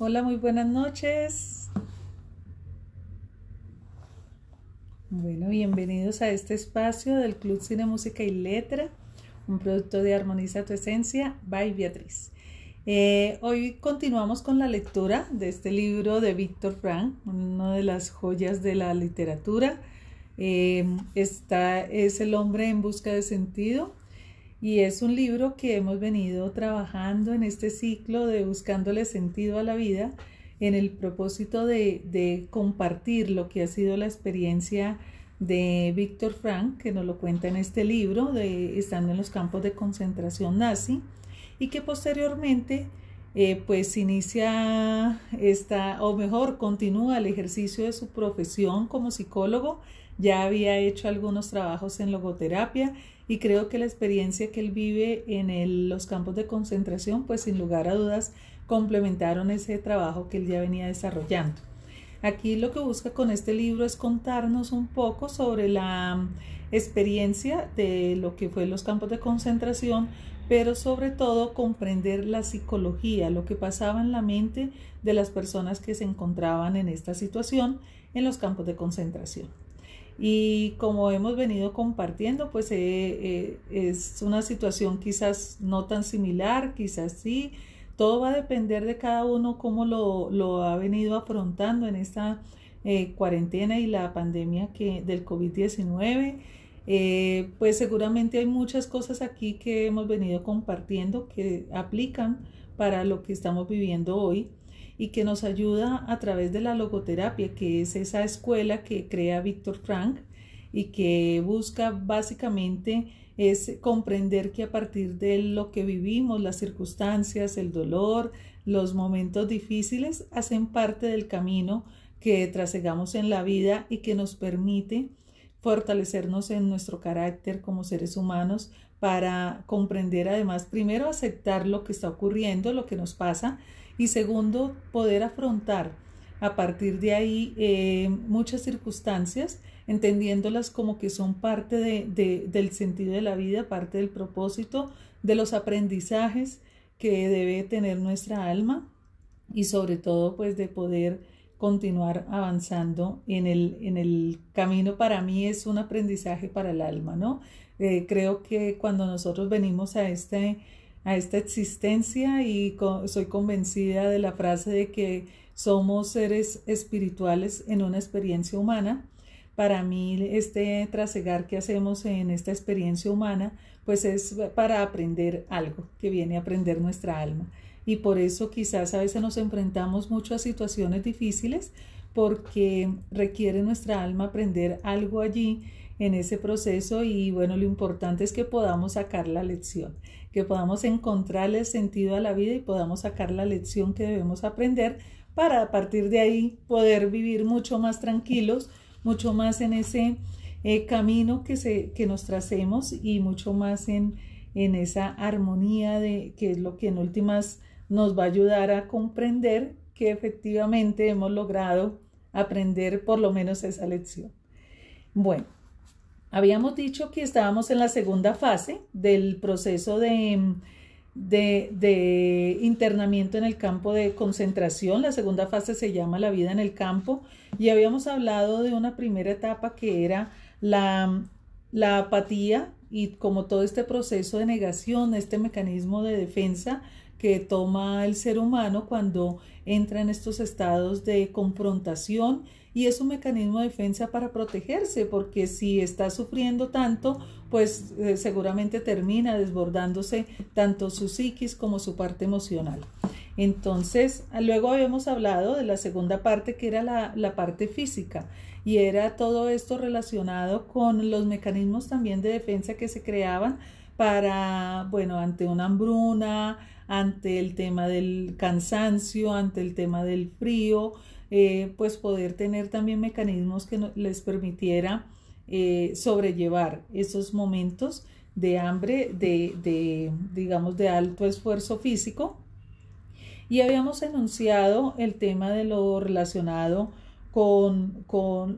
Hola, muy buenas noches. Bueno, bienvenidos a este espacio del Club Cine, Música y Letra, un producto de Armoniza tu Esencia, by Beatriz. Hoy continuamos con la lectura de este libro de Viktor Frankl, una de las joyas de la literatura. Es El hombre en busca de sentido. Y es un libro que hemos venido trabajando en este ciclo de buscándole sentido a la vida, en el propósito de compartir lo que ha sido la experiencia de Viktor Frankl, que nos lo cuenta en este libro, estando en los campos de concentración nazi, y que posteriormente pues inicia o mejor, continúa el ejercicio de su profesión como psicólogo. Ya había hecho algunos trabajos en logoterapia y creo que la experiencia que él vive en los campos de concentración, pues sin lugar a dudas, complementaron ese trabajo que él ya venía desarrollando. Aquí lo que busca con este libro es contarnos un poco sobre la experiencia de lo que fue los campos de concentración, pero sobre todo comprender la psicología, lo que pasaba en la mente de las personas que se encontraban en esta situación en los campos de concentración. Y como hemos venido compartiendo, pues es una situación quizás no tan similar, quizás sí. Todo va a depender de cada uno cómo lo ha venido afrontando en esta cuarentena y la pandemia del COVID-19. Pues seguramente hay muchas cosas aquí que hemos venido compartiendo que aplican para lo que estamos viviendo hoy y que nos ayuda a través de la logoterapia, que es esa escuela que crea Viktor Frankl y que busca básicamente es comprender que a partir de lo que vivimos, las circunstancias, el dolor, los momentos difíciles, hacen parte del camino que trasegamos en la vida y que nos permite fortalecernos en nuestro carácter como seres humanos para comprender, además, primero aceptar lo que está ocurriendo, lo que nos pasa, y segundo, poder afrontar a partir de ahí muchas circunstancias, entendiéndolas como que son parte del sentido de la vida, parte del propósito, de los aprendizajes que debe tener nuestra alma y sobre todo pues de poder continuar avanzando en el camino. Para mí es un aprendizaje para el alma, ¿no? Creo que cuando nosotros venimos a esta existencia y soy convencida de la frase de que somos seres espirituales en una experiencia humana. Para mí este trasegar que hacemos en esta experiencia humana pues es para aprender algo que viene a aprender nuestra alma, y por eso quizás a veces nos enfrentamos mucho a situaciones difíciles porque requiere nuestra alma aprender algo allí en ese proceso. Y bueno, lo importante es que podamos sacar la lección, que podamos encontrarle el sentido a la vida y podamos sacar la lección que debemos aprender para a partir de ahí poder vivir mucho más tranquilos, mucho más en ese camino que nos tracemos y mucho más en esa armonía que es lo que en últimas nos va a ayudar a comprender que efectivamente hemos logrado aprender por lo menos esa lección. Bueno, habíamos dicho que estábamos en la segunda fase del proceso de internamiento en el campo de concentración. La segunda fase se llama la vida en el campo y habíamos hablado de una primera etapa que era la apatía y como todo este proceso de negación, este mecanismo de defensa que toma el ser humano cuando entra en estos estados de confrontación, y es un mecanismo de defensa para protegerse, porque si está sufriendo tanto, pues seguramente termina desbordándose tanto su psiquis como su parte emocional. Entonces, luego habíamos hablado de la segunda parte, que era la parte física, y era todo esto relacionado con los mecanismos también de defensa que se creaban para, bueno, ante una hambruna, ante el tema del cansancio, ante el tema del frío, pues poder tener también mecanismos que les permitiera sobrellevar esos momentos de hambre, digamos, de alto esfuerzo físico. Y habíamos enunciado el tema de lo relacionado con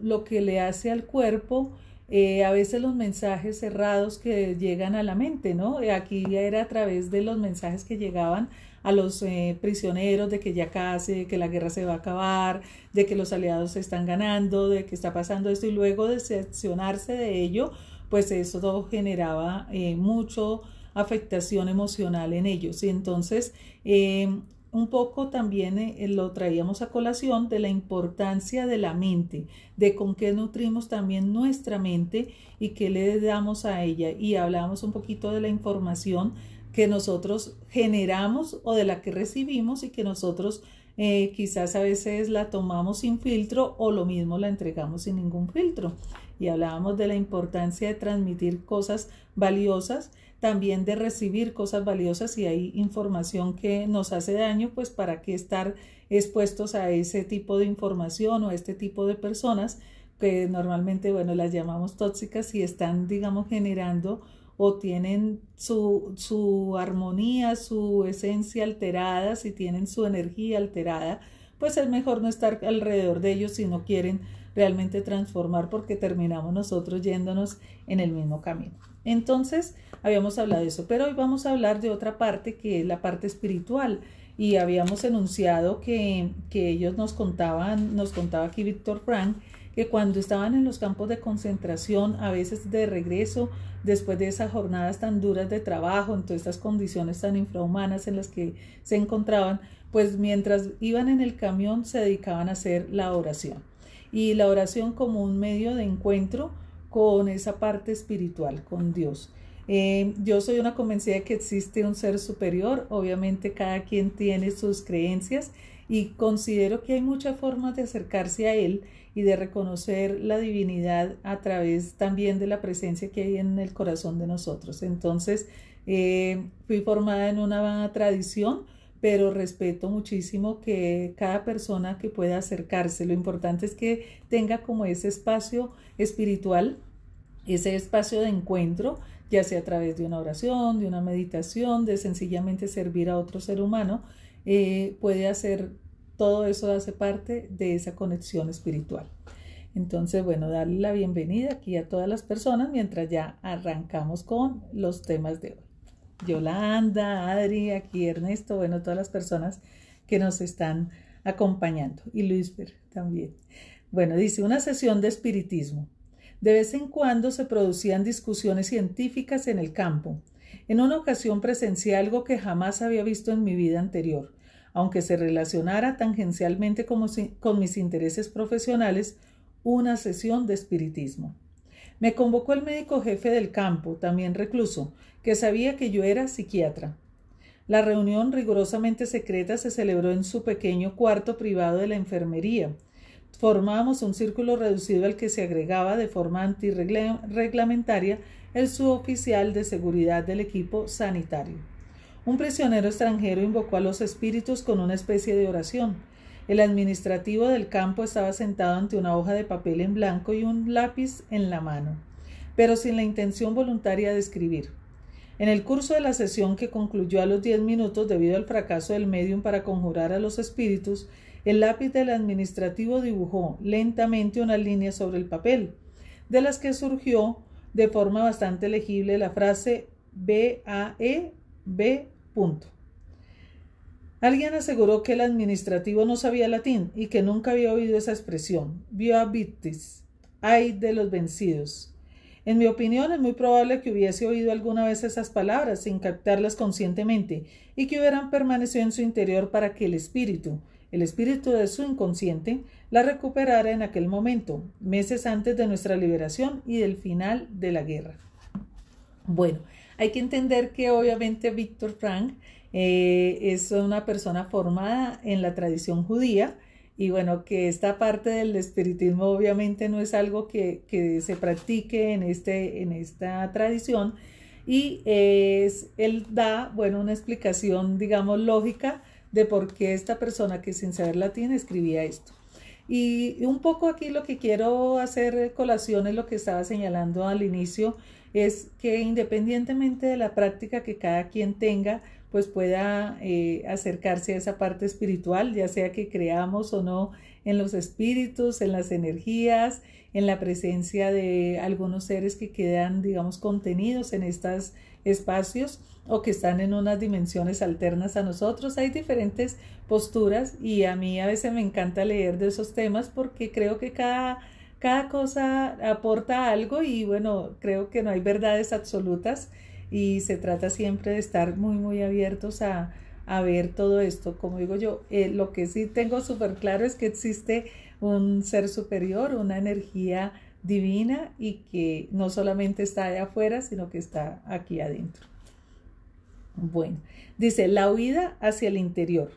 lo que le hace al cuerpo a veces los mensajes cerrados que llegan a la mente, ¿no? Aquí era a través de los mensajes que llegaban a los prisioneros de que ya casi, de que la guerra se va a acabar, de que los aliados se están ganando, de que está pasando esto, y luego decepcionarse de ello, pues eso generaba mucho afectación emocional en ellos. Y entonces un poco también lo traíamos a colación de la importancia de la mente, de con qué nutrimos también nuestra mente y qué le damos a ella. Y hablábamos un poquito de la información que nosotros generamos o de la que recibimos y que nosotros quizás a veces la tomamos sin filtro o lo mismo la entregamos sin ningún filtro. Y hablábamos de la importancia de transmitir cosas valiosas, también de recibir cosas valiosas. Si hay información que nos hace daño, pues para qué estar expuestos a ese tipo de información o a este tipo de personas que normalmente, bueno, las llamamos tóxicas y están, digamos, generando o tienen su armonía, su esencia alterada, si tienen su energía alterada, pues es mejor no estar alrededor de ellos si no quieren realmente transformar, porque terminamos nosotros yéndonos en el mismo camino. Entonces, habíamos hablado de eso, pero hoy vamos a hablar de otra parte que es la parte espiritual, y habíamos enunciado que ellos nos contaba aquí Víctor Frank, que cuando estaban en los campos de concentración, a veces de regreso, después de esas jornadas tan duras de trabajo, en todas estas condiciones tan infrahumanas en las que se encontraban, pues mientras iban en el camión se dedicaban a hacer la oración. Y la oración como un medio de encuentro con esa parte espiritual, con Dios. Yo soy una convencida de que existe un ser superior. Obviamente cada quien tiene sus creencias y considero que hay muchas formas de acercarse a Él y de reconocer la divinidad a través también de la presencia que hay en el corazón de nosotros. Entonces, fui formada en una tradición, pero respeto muchísimo que cada persona que pueda acercarse, lo importante es que tenga como ese espacio espiritual, ese espacio de encuentro, ya sea a través de una oración, de una meditación, de sencillamente servir a otro ser humano, puede hacer todo eso, hace parte de esa conexión espiritual. Entonces, bueno, darle la bienvenida aquí a todas las personas mientras ya arrancamos con los temas de hoy. Yolanda, Adri, aquí Ernesto, bueno, todas las personas que nos están acompañando, y Luisfer también. Bueno, dice, una sesión de espiritismo. De vez en cuando se producían discusiones científicas en el campo. En una ocasión presencié algo que jamás había visto en mi vida anterior, aunque se relacionara tangencialmente con mis intereses profesionales, una sesión de espiritismo. Me convocó el médico jefe del campo, también recluso, que sabía que yo era psiquiatra. La reunión, rigurosamente secreta, se celebró en su pequeño cuarto privado de la enfermería. Formábamos un círculo reducido al que se agregaba de forma antirreglamentaria el suboficial de seguridad del equipo sanitario. Un prisionero extranjero invocó a los espíritus con una especie de oración. El administrativo del campo estaba sentado ante una hoja de papel en blanco y un lápiz en la mano, pero sin la intención voluntaria de escribir. En el curso de la sesión, que concluyó a los 10 minutos debido al fracaso del médium para conjurar a los espíritus, el lápiz del administrativo dibujó lentamente unas líneas sobre el papel, de las que surgió de forma bastante legible la frase B-A-E-B. Alguien aseguró que el administrativo no sabía latín y que nunca había oído esa expresión, via victis, ay de los vencidos. En mi opinión, es muy probable que hubiese oído alguna vez esas palabras sin captarlas conscientemente y que hubieran permanecido en su interior para que el espíritu de su inconsciente, la recuperara en aquel momento, meses antes de nuestra liberación y del final de la guerra. Bueno, hay que entender que obviamente Víctor Frank es una persona formada en la tradición judía, y bueno, que esta parte del espiritismo obviamente no es algo que se practique en esta tradición, y él da, bueno, una explicación, digamos, lógica de por qué esta persona que sin saber latín escribía esto. Y un poco aquí lo que quiero hacer colación es lo que estaba señalando al inicio, es que independientemente de la práctica que cada quien tenga, pues pueda acercarse a esa parte espiritual, ya sea que creamos o no en los espíritus, en las energías, en la presencia de algunos seres que quedan, digamos, contenidos en estos espacios o que están en unas dimensiones alternas a nosotros. Hay diferentes posturas y a mí a veces me encanta leer de esos temas porque creo que cada cosa aporta algo y bueno, creo que no hay verdades absolutas y se trata siempre de estar muy, muy abiertos a ver todo esto. Como digo yo, lo que sí tengo súper claro es que existe un ser superior, una energía divina y que no solamente está allá afuera, sino que está aquí adentro. Bueno, dice, la huida hacia el interior.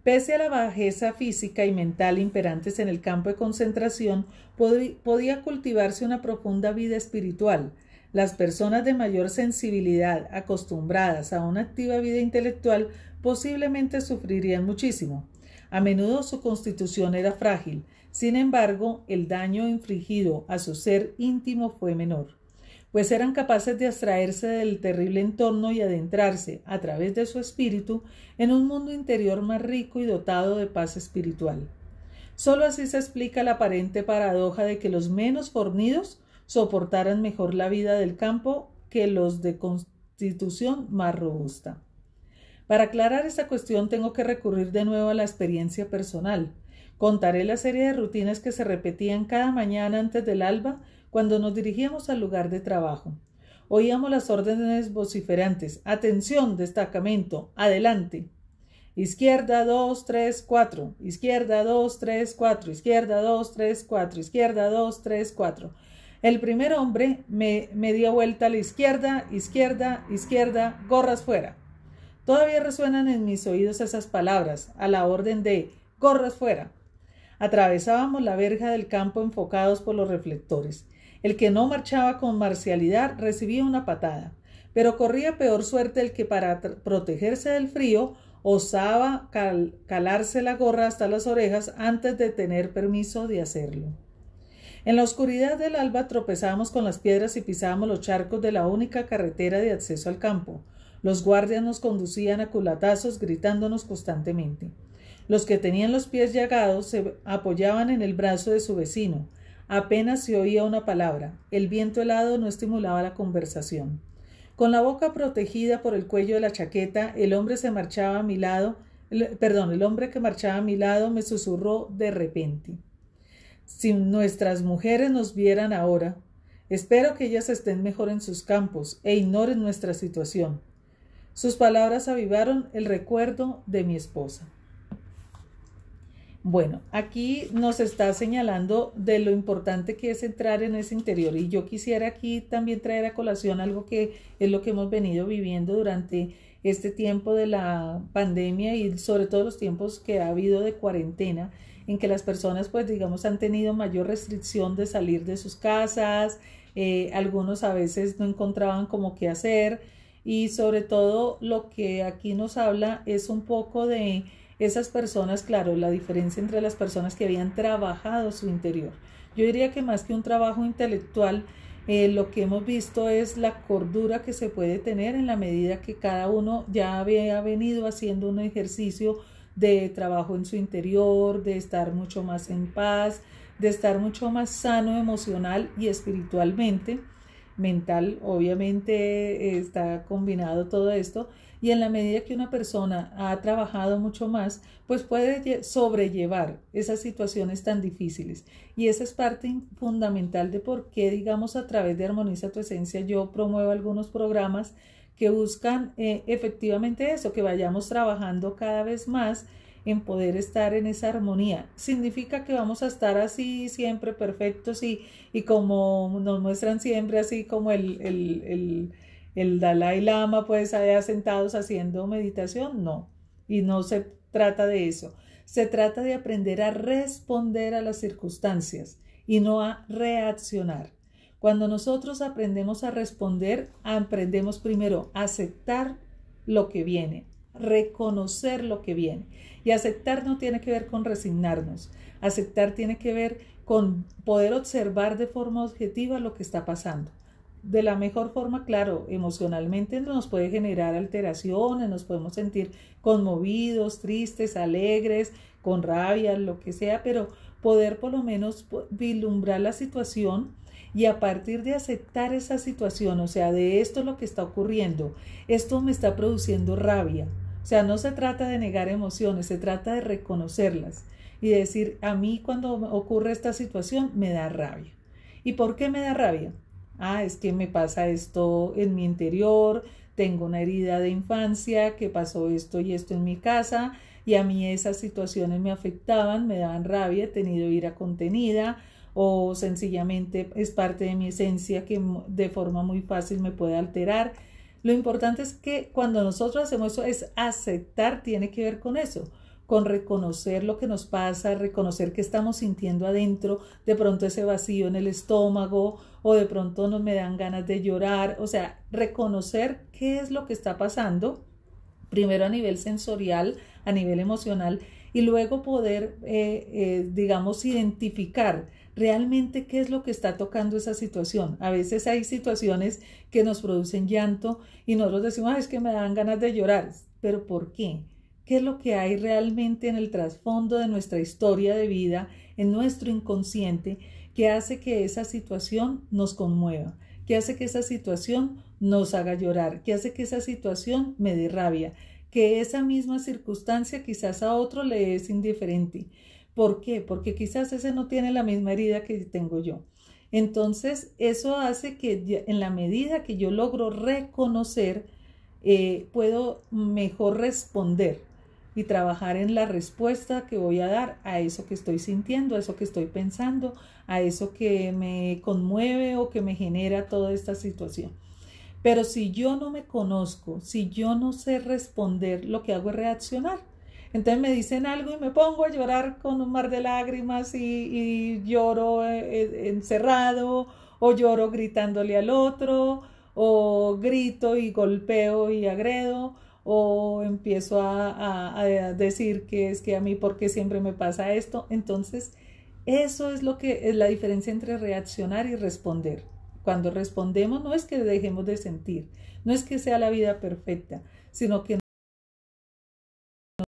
Pese a la bajeza física y mental imperantes en el campo de concentración, podía cultivarse una profunda vida espiritual. Las personas de mayor sensibilidad, acostumbradas a una activa vida intelectual, posiblemente sufrirían muchísimo. A menudo su constitución era frágil. Sin embargo, el daño infligido a su ser íntimo fue menor, pues eran capaces de abstraerse del terrible entorno y adentrarse, a través de su espíritu, en un mundo interior más rico y dotado de paz espiritual. Solo así se explica la aparente paradoja de que los menos fornidos soportaran mejor la vida del campo que los de constitución más robusta. Para aclarar esta cuestión tengo que recurrir de nuevo a la experiencia personal. Contaré la serie de rutinas que se repetían cada mañana antes del alba cuando nos dirigíamos al lugar de trabajo. Oíamos las órdenes vociferantes: atención, destacamento, adelante. Izquierda 2, 3, 4, izquierda 2, 3, 4, izquierda 2, 3, 4, izquierda 2, 3, 4. El primer hombre me dio vuelta a la izquierda, izquierda, izquierda, gorras fuera. Todavía resuenan en mis oídos esas palabras, a la orden de gorras fuera. Atravesábamos la verja del campo enfocados por los reflectores. El que no marchaba con marcialidad recibía una patada, pero corría peor suerte el que para protegerse del frío osaba calarse la gorra hasta las orejas antes de tener permiso de hacerlo. En la oscuridad del alba tropezábamos con las piedras y pisábamos los charcos de la única carretera de acceso al campo. Los guardias nos conducían a culatazos gritándonos constantemente. Los que tenían los pies llagados se apoyaban en el brazo de su vecino. Apenas se oía una palabra. El viento helado no estimulaba la conversación. Con la boca protegida por el cuello de la chaqueta, el hombre que marchaba a mi lado me susurró de repente: si nuestras mujeres nos vieran ahora, espero que ellas estén mejor en sus campos e ignoren nuestra situación. Sus palabras avivaron el recuerdo de mi esposa. Bueno, aquí nos está señalando de lo importante que es entrar en ese interior, y yo quisiera aquí también traer a colación algo que es lo que hemos venido viviendo durante este tiempo de la pandemia y sobre todo los tiempos que ha habido de cuarentena, en que las personas pues digamos han tenido mayor restricción de salir de sus casas, algunos a veces no encontraban como qué hacer, y sobre todo lo que aquí nos habla es un poco de esas personas, claro, la diferencia entre las personas que habían trabajado su interior. Yo diría que más que un trabajo intelectual, lo que hemos visto es la cordura que se puede tener en la medida que cada uno ya había venido haciendo un ejercicio de trabajo en su interior, de estar mucho más en paz, de estar mucho más sano emocional y espiritualmente. Mental, obviamente está combinado todo esto, y en la medida que una persona ha trabajado mucho más, pues puede sobrellevar esas situaciones tan difíciles, y esa es parte fundamental de por qué, digamos, a través de Armoniza tu Esencia yo promuevo algunos programas que buscan efectivamente eso, que vayamos trabajando cada vez más en poder estar en esa armonía. Significa que vamos a estar así siempre perfectos y como nos muestran siempre, así como el Dalai Lama pues allá sentados haciendo meditación. No, y no se trata de eso. Se trata de aprender a responder a las circunstancias y no a reaccionar. Cuando nosotros aprendemos a responder, aprendemos primero a aceptar lo que viene, reconocer lo que viene. Y aceptar no tiene que ver con resignarnos. Aceptar tiene que ver con poder observar de forma objetiva lo que está pasando. de la mejor forma, claro, emocionalmente nos puede generar alteraciones, nos podemos sentir conmovidos, tristes, alegres, con rabia, lo que sea, pero poder por lo menos vislumbrar la situación y a partir de aceptar esa situación, o sea, de esto es lo que está ocurriendo, esto me está produciendo rabia. O sea, no se trata de negar emociones, se trata de reconocerlas y decir, a mí cuando ocurre esta situación me da rabia. ¿Y por qué me da rabia? Ah, es que me pasa esto en mi interior, tengo una herida de infancia, que pasó esto y esto en mi casa y a mí esas situaciones me afectaban, me daban rabia, he tenido ira contenida o sencillamente es parte de mi esencia que de forma muy fácil me puede alterar. Lo importante es que cuando nosotros hacemos eso es aceptar, tiene que ver con eso, con reconocer lo que nos pasa, reconocer que estamos sintiendo adentro, de pronto ese vacío en el estómago o de pronto nos me dan ganas de llorar, o sea, reconocer qué es lo que está pasando, primero a nivel sensorial, a nivel emocional y luego poder, digamos, identificar realmente qué es lo que está tocando esa situación. A veces hay situaciones que nos producen llanto y nosotros decimos, es que me dan ganas de llorar, pero ¿por qué? ¿Qué es lo que hay realmente en el trasfondo de nuestra historia de vida, en nuestro inconsciente, que hace que esa situación nos conmueva, que hace que esa situación nos haga llorar, que hace que esa situación me dé rabia, que esa misma circunstancia quizás a otro le es indiferente? ¿Por qué? Porque quizás ese no tiene la misma herida que tengo yo. Entonces, eso hace que en la medida que yo logro reconocer, puedo mejor responder y trabajar en la respuesta que voy a dar a eso que estoy sintiendo, a eso que estoy pensando, a eso que me conmueve o que me genera toda esta situación. Pero si yo no me conozco, si yo no sé responder, lo que hago es reaccionar. Entonces me dicen algo y me pongo a llorar con un mar de lágrimas y lloro encerrado o lloro gritándole al otro o grito y golpeo y agredo o empiezo a decir que es que a mí porque siempre me pasa esto. Entonces eso es lo que es la diferencia entre reaccionar y responder. Cuando respondemos no es que dejemos de sentir, no es que sea la vida perfecta, sino que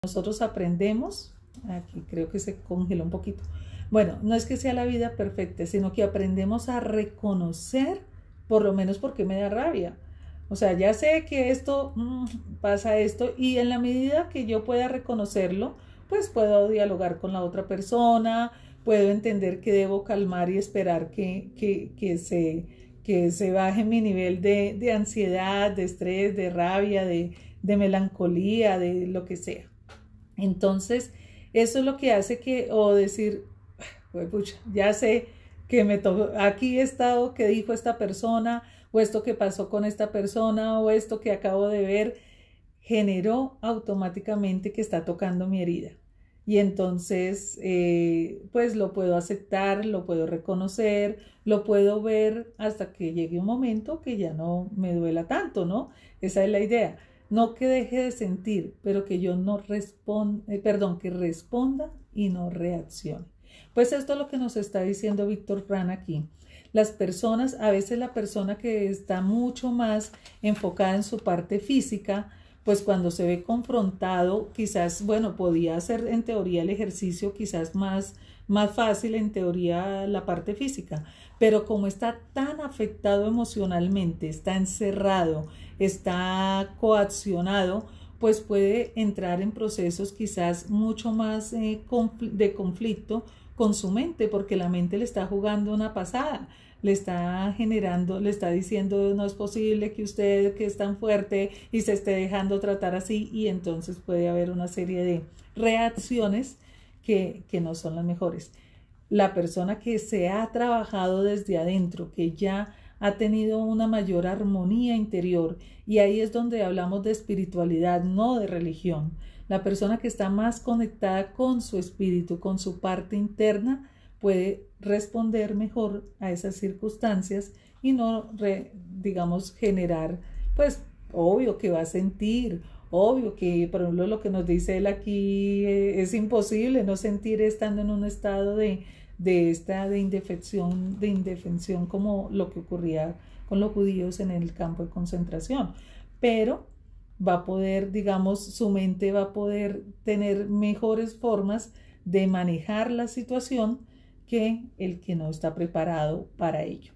nosotros aprendemos, aquí creo que se congeló un poquito, bueno, no es que sea la vida perfecta, sino que aprendemos a reconocer por lo menos por qué me da rabia. O sea, ya sé que esto pasa esto y en la medida que yo pueda reconocerlo, pues puedo dialogar con la otra persona, puedo entender que debo calmar y esperar que se baje mi nivel de ansiedad, de estrés, de rabia, de melancolía, de lo que sea. Entonces, eso es lo que hace que, o decir, pues, pucha, ya sé que aquí he estado, que dijo esta persona, o esto que pasó con esta persona, o esto que acabo de ver, generó automáticamente que está tocando mi herida. Y entonces, pues lo puedo aceptar, lo puedo reconocer, lo puedo ver hasta que llegue un momento que ya no me duela tanto, ¿no? Esa es la idea. No que deje de sentir, pero que yo no responda, que responda y no reaccione. Pues esto es lo que nos está diciendo Víctor Frank aquí. Las personas, a veces la persona que está mucho más enfocada en su parte física, pues cuando se ve confrontado, quizás, bueno, podía hacer en teoría el ejercicio quizás más fácil en teoría la parte física, pero como está tan afectado emocionalmente, está encerrado, está coaccionado, pues puede entrar en procesos quizás mucho más de conflicto con su mente, porque la mente le está jugando una pasada, le está generando, le está diciendo no es posible que usted que es tan fuerte y se esté dejando tratar así y entonces puede haber una serie de reacciones que no son las mejores. La persona que se ha trabajado desde adentro, que ya ha tenido una mayor armonía interior y ahí es donde hablamos de espiritualidad, no de religión. La persona que está más conectada con su espíritu, con su parte interna, puede responder mejor a esas circunstancias y no, digamos, generar, pues, obvio que va a sentir, obvio que, por ejemplo, lo que nos dice él aquí, es imposible no sentir estando en un estado de indefensión como lo que ocurría con los judíos en el campo de concentración, pero va a poder, digamos, su mente va a poder tener mejores formas de manejar la situación que el que no está preparado para ello.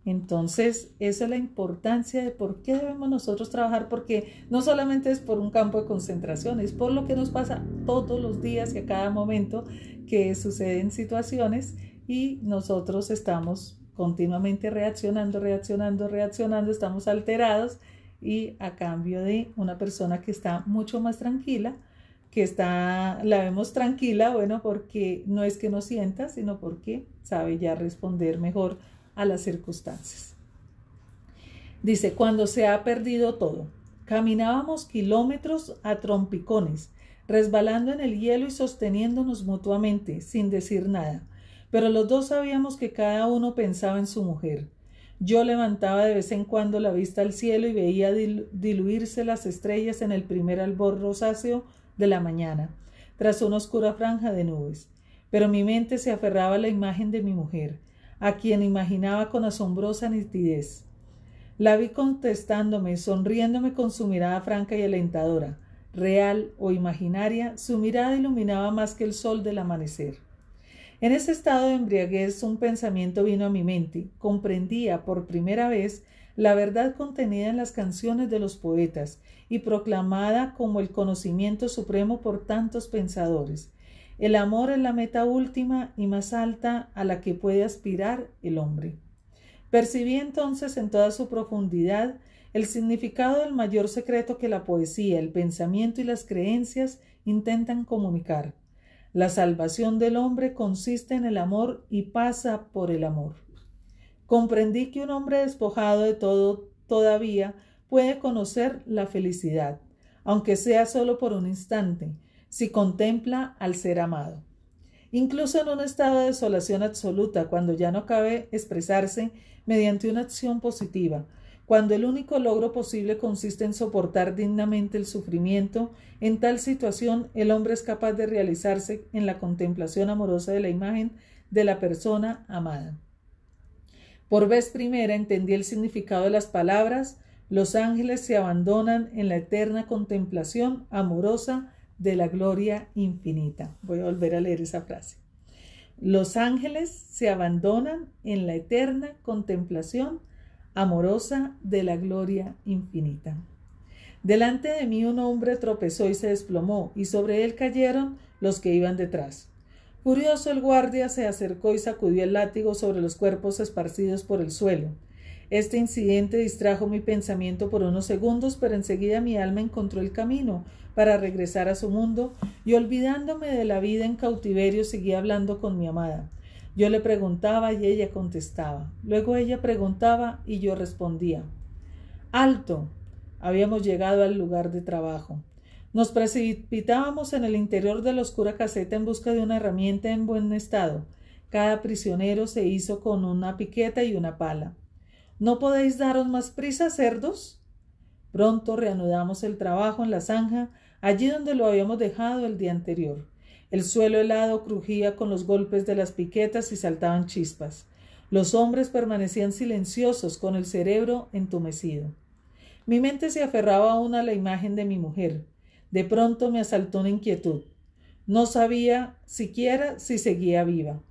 Entonces, esa es la importancia de por qué debemos nosotros trabajar, porque no solamente es por un campo de concentración, es por lo que nos pasa todos los días y a cada momento que suceden situaciones y nosotros estamos continuamente reaccionando, estamos alterados y a cambio de una persona que está mucho más tranquila, la vemos tranquila, bueno, porque no es que no sienta, sino porque sabe ya responder mejor a las circunstancias. Dice, cuando se ha perdido todo, caminábamos kilómetros a trompicones, resbalando en el hielo y sosteniéndonos mutuamente, sin decir nada, pero los dos sabíamos que cada uno pensaba en su mujer. Yo levantaba de vez en cuando la vista al cielo y veía diluirse las estrellas en el primer albor rosáceo de la mañana, tras una oscura franja de nubes, pero mi mente se aferraba a la imagen de mi mujer, a quien imaginaba con asombrosa nitidez. La vi contestándome, sonriéndome con su mirada franca y alentadora. Real o imaginaria, su mirada iluminaba más que el sol del amanecer. En ese estado de embriaguez un pensamiento vino a mi mente. Comprendía por primera vez la verdad contenida en las canciones de los poetas y proclamada como el conocimiento supremo por tantos pensadores. El amor es la meta última y más alta a la que puede aspirar el hombre. Percibí entonces en toda su profundidad el significado del mayor secreto que la poesía, el pensamiento y las creencias intentan comunicar. La salvación del hombre consiste en el amor y pasa por el amor. Comprendí que un hombre despojado de todo todavía puede conocer la felicidad, aunque sea solo por un instante, si contempla al ser amado. Incluso en un estado de desolación absoluta, cuando ya no cabe expresarse mediante una acción positiva, cuando el único logro posible consiste en soportar dignamente el sufrimiento, en tal situación el hombre es capaz de realizarse en la contemplación amorosa de la imagen de la persona amada. Por vez primera entendí el significado de las palabras: los ángeles se abandonan en la eterna contemplación amorosa de la gloria infinita. Voy a volver a leer esa frase. Los ángeles se abandonan en la eterna contemplación amorosa de la gloria infinita. Delante de mí un hombre tropezó y se desplomó, y sobre él cayeron los que iban detrás. Furioso el guardia se acercó y sacudió el látigo sobre los cuerpos esparcidos por el suelo. Este incidente distrajo mi pensamiento por unos segundos, pero enseguida mi alma encontró el camino para regresar a su mundo, y olvidándome de la vida en cautiverio seguí hablando con mi amada. Yo le preguntaba y ella contestaba. Luego ella preguntaba y yo respondía. ¡Alto! Habíamos llegado al lugar de trabajo. Nos precipitábamos en el interior de la oscura caseta en busca de una herramienta en buen estado. Cada prisionero se hizo con una piqueta y una pala. ¿No podéis daros más prisa, cerdos? Pronto reanudamos el trabajo en la zanja, allí donde lo habíamos dejado el día anterior. El suelo helado crujía con los golpes de las piquetas y saltaban chispas. Los hombres permanecían silenciosos, con el cerebro entumecido. Mi mente se aferraba aún a la imagen de mi mujer. De pronto me asaltó una inquietud. No sabía siquiera si seguía viva,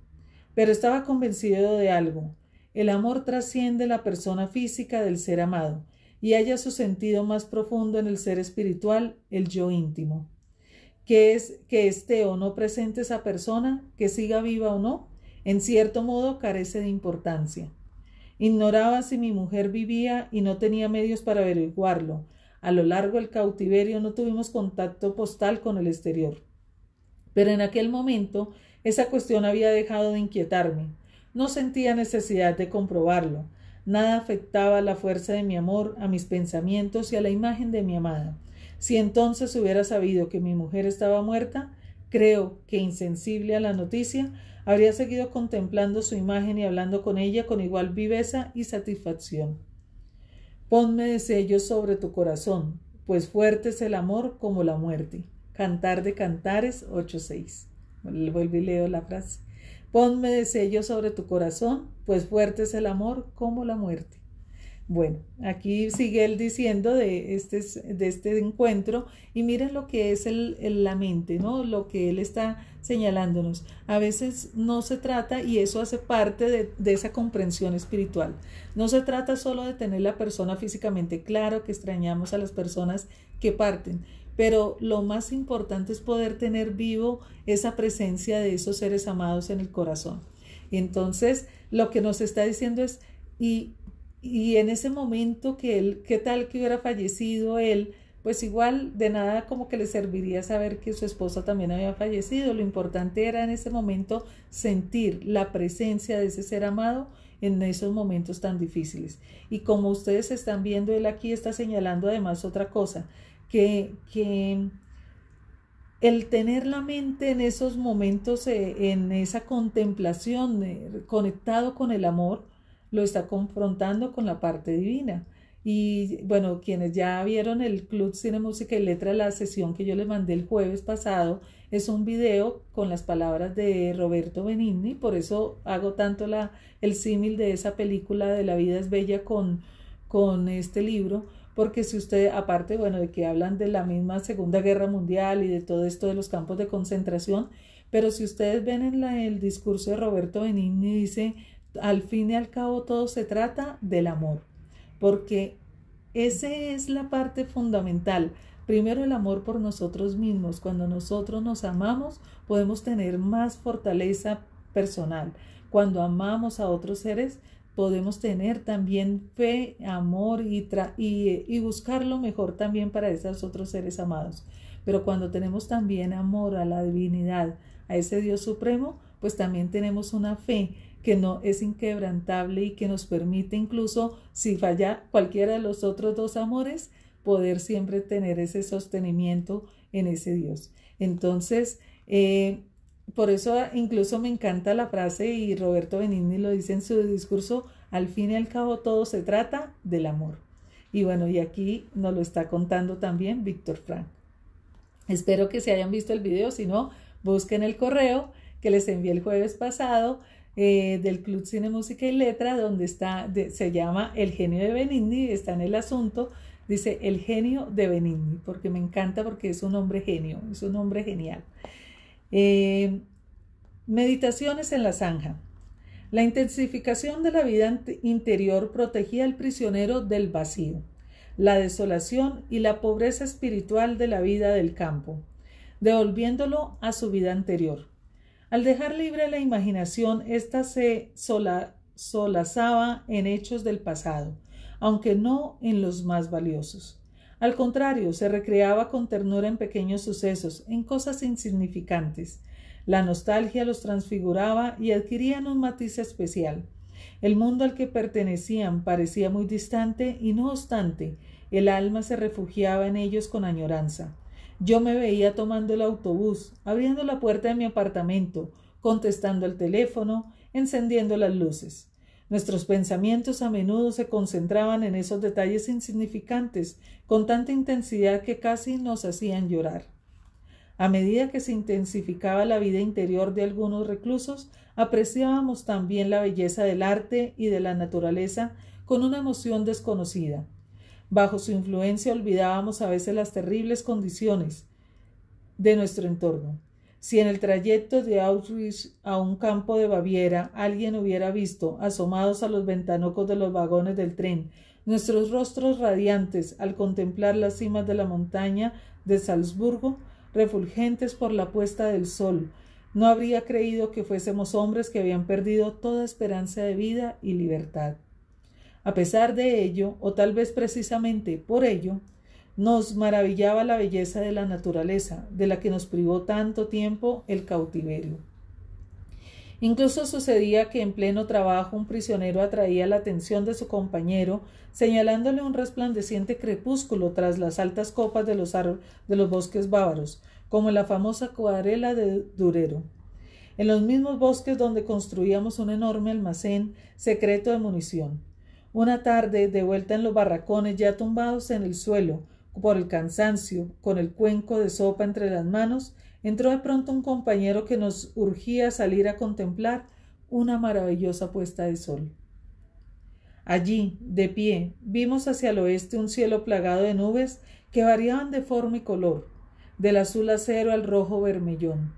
pero estaba convencido de algo. El amor trasciende la persona física del ser amado y halla su sentido más profundo en el ser espiritual, el yo íntimo. Que esté o no presente esa persona, que siga viva o no, en cierto modo carece de importancia. Ignoraba si mi mujer vivía y no tenía medios para averiguarlo. A lo largo del cautiverio no tuvimos contacto postal con el exterior. Pero en aquel momento esa cuestión había dejado de inquietarme. No sentía necesidad de comprobarlo. Nada afectaba la fuerza de mi amor, a mis pensamientos y a la imagen de mi amada. Si entonces hubiera sabido que mi mujer estaba muerta, creo que, insensible a la noticia, habría seguido contemplando su imagen y hablando con ella con igual viveza y satisfacción. Ponme de sellos sobre tu corazón, pues fuerte es el amor como la muerte. Cantar de Cantares 8:6. Vuelvo y leo la frase. Ponme de sellos sobre tu corazón, pues fuerte es el amor como la muerte. Bueno, aquí sigue él diciendo de este encuentro y miren lo que es la mente, ¿no? Lo que él está señalándonos. A veces no se trata, y eso hace parte de esa comprensión espiritual, no se trata solo de tener la persona físicamente. Claro que extrañamos a las personas que parten, pero lo más importante es poder tener vivo esa presencia de esos seres amados en el corazón. Entonces, lo que nos está diciendo es, y en ese momento que él, qué tal que hubiera fallecido él, pues igual de nada como que le serviría saber que su esposa también había fallecido. Lo importante era en ese momento sentir la presencia de ese ser amado en esos momentos tan difíciles. Y como ustedes están viendo, él aquí está señalando además otra cosa, que el tener la mente en esos momentos, en esa contemplación, conectado con el amor, lo está confrontando con la parte divina. Y bueno, quienes ya vieron el Club Cine, Música y Letra, la sesión que yo les mandé el jueves pasado, es un video con las palabras de Roberto Benigni, por eso hago tanto el símil de esa película de La vida es bella con este libro, porque si usted, aparte, bueno, de que hablan de la misma Segunda Guerra Mundial y de todo esto de los campos de concentración, pero si ustedes ven en el discurso de Roberto Benigni, dice, al fin y al cabo todo se trata del amor, porque esa es la parte fundamental. Primero, el amor por nosotros mismos. Cuando nosotros nos amamos, podemos tener más fortaleza personal. Cuando amamos a otros seres, podemos tener también fe, amor y buscar lo mejor también para esos otros seres amados. Pero cuando tenemos también amor a la divinidad, a ese Dios supremo, pues también tenemos una fe que no es inquebrantable y que nos permite, incluso si falla cualquiera de los otros dos amores, poder siempre tener ese sostenimiento en ese Dios. Entonces, por eso incluso me encanta la frase, y Roberto Benigni lo dice en su discurso, al fin y al cabo todo se trata del amor. Y bueno, y aquí nos lo está contando también Víctor Frank. Espero que se hayan visto el video, si no, busquen el correo que les envié el jueves pasado, del Club Cine, Música y Letra, donde se llama El genio de Benigni, está en el asunto, dice El genio de Benigni, porque me encanta, porque es un hombre genio, es un hombre genial. Meditaciones en la zanja. La intensificación de la vida interior protegía al prisionero del vacío, la desolación y la pobreza espiritual de la vida del campo, devolviéndolo a su vida anterior. Al dejar libre la imaginación, ésta se solazaba en hechos del pasado, aunque no en los más valiosos. Al contrario, se recreaba con ternura en pequeños sucesos, en cosas insignificantes. La nostalgia los transfiguraba y adquirían un matiz especial. El mundo al que pertenecían parecía muy distante y, no obstante, el alma se refugiaba en ellos con añoranza. Yo me veía tomando el autobús, abriendo la puerta de mi apartamento, contestando el teléfono, encendiendo las luces. Nuestros pensamientos a menudo se concentraban en esos detalles insignificantes, con tanta intensidad que casi nos hacían llorar. A medida que se intensificaba la vida interior de algunos reclusos, apreciábamos también la belleza del arte y de la naturaleza con una emoción desconocida. Bajo su influencia olvidábamos a veces las terribles condiciones de nuestro entorno. Si en el trayecto de Auschwitz a un campo de Baviera alguien hubiera visto, asomados a los ventanocos de los vagones del tren, nuestros rostros radiantes al contemplar las cimas de la montaña de Salzburgo, refulgentes por la puesta del sol, no habría creído que fuésemos hombres que habían perdido toda esperanza de vida y libertad. A pesar de ello, o tal vez precisamente por ello, nos maravillaba la belleza de la naturaleza, de la que nos privó tanto tiempo el cautiverio. Incluso sucedía que en pleno trabajo un prisionero atraía la atención de su compañero, señalándole un resplandeciente crepúsculo tras las altas copas de los bosques bávaros, como en la famosa acuarela de Durero. En los mismos bosques donde construíamos un enorme almacén secreto de munición. Una tarde, de vuelta en los barracones, ya tumbados en el suelo, por el cansancio, con el cuenco de sopa entre las manos, entró de pronto un compañero que nos urgía a salir a contemplar una maravillosa puesta de sol. Allí, de pie, vimos hacia el oeste un cielo plagado de nubes que variaban de forma y color, del azul acero al rojo bermellón.